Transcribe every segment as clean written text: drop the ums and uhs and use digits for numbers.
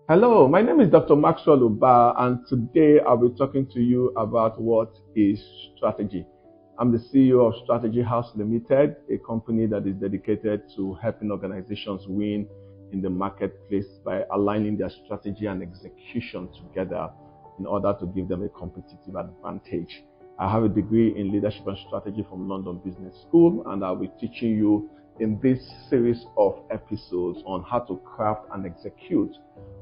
Hello, my name is Dr. Maxwell Ubah, and today I'll be talking to you about what is strategy. I'm the CEO of Strategy House Limited, a company that is dedicated to helping organizations win in the marketplace by aligning their strategy and execution together in order to give them a competitive advantage. I have a degree in leadership and strategy from London Business School, and I'll be teaching you in this series of episodes on how to craft and execute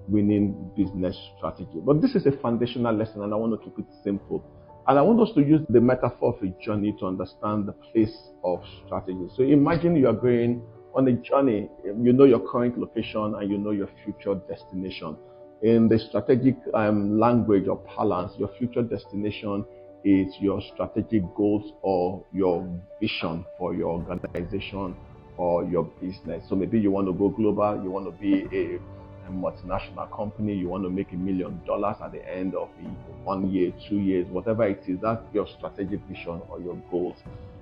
winning business strategy. But this is a foundational lesson, and I want to keep it simple. And I want us to use the metaphor of a journey to understand the place of strategy. So imagine you are going on a journey, you know your current location and you know your future destination. In the strategic language or parlance, your future destination is your strategic goals or your vision for your organization or your business. So maybe you want to go global, you want to be a multinational company, you want to make $1 million at the end of 1 year, 2 years, whatever it is, that's your strategic vision or your goals.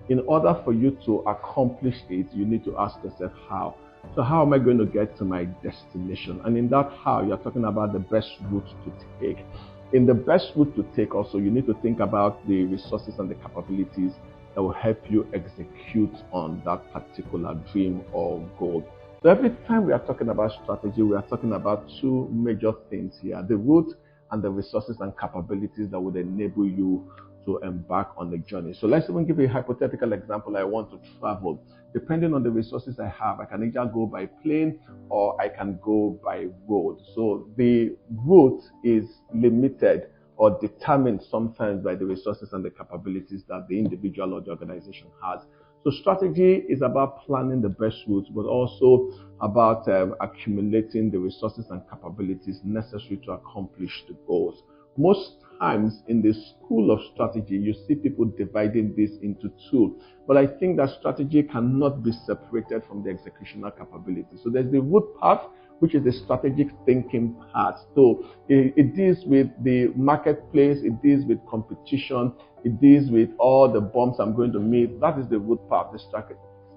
In order for you to accomplish it, you need to ask yourself how. So how am I going to get to my destination? And in that how, you're talking about the best route to take. In the best route to take also, you need to think about the resources and the capabilities that will help you execute on that particular dream or goal. So every time we are talking about strategy, we are talking about two major things here: the route and the resources and capabilities that would enable you to embark on the journey. So let's even give you a hypothetical example. I want to travel. Depending on the resources I have, I can either go by plane or I can go by road. So the route is limited or determined sometimes by the resources and the capabilities that the individual or the organization has. So strategy is about planning the best routes, but also about accumulating the resources and capabilities necessary to accomplish the goals. Most times in the school of strategy, you see people dividing this into two. But I think that strategy cannot be separated from the executional capability. So there's the route part, which is the strategic thinking part. So it deals with the marketplace, it deals with competition, it deals with all the bumps I'm going to meet. That is the root part, the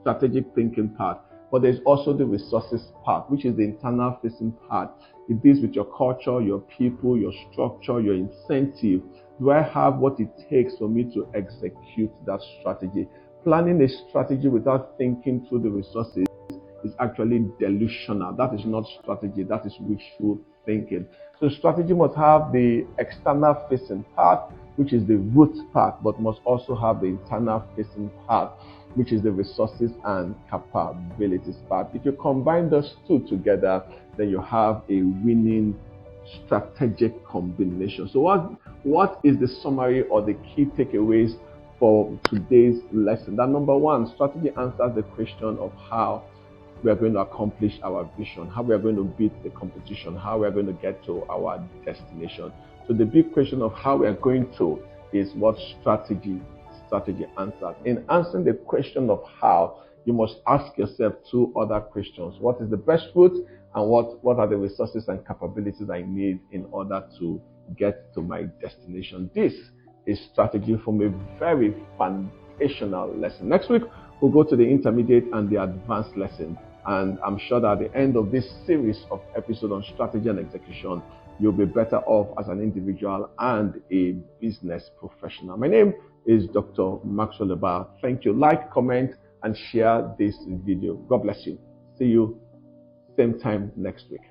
strategic thinking part. But there's also the resources part, which is the internal facing part. It deals with your culture, your people, your structure, your incentive. Do I have what it takes for me to execute that strategy? Planning a strategy without thinking through the resources is actually delusional. That is not strategy, that is wishful thinking. So strategy must have the external facing part, which is the root part, but must also have the internal facing part, which is the resources and capabilities part. If you combine those two together, then you have a winning strategic combination. So what is the summary or the key takeaways for today's lesson? That number one, strategy answers the question of how we are going to accomplish our vision, how we are going to beat the competition, how we are going to get to our destination. So the big question of how we are going to is what strategy answers. In answering the question of how, you must ask yourself two other questions. What is the best route, and what are the resources and capabilities I need in order to get to my destination? This is strategy from a very foundational lesson. Next week, we'll go to the intermediate and the advanced lesson. And I'm sure that at the end of this series of episodes on strategy and execution, you'll be better off as an individual and a business professional. My name is Dr. Maxwell Ubah. Thank you. Like, comment, and share this video. God bless you. See you same time next week.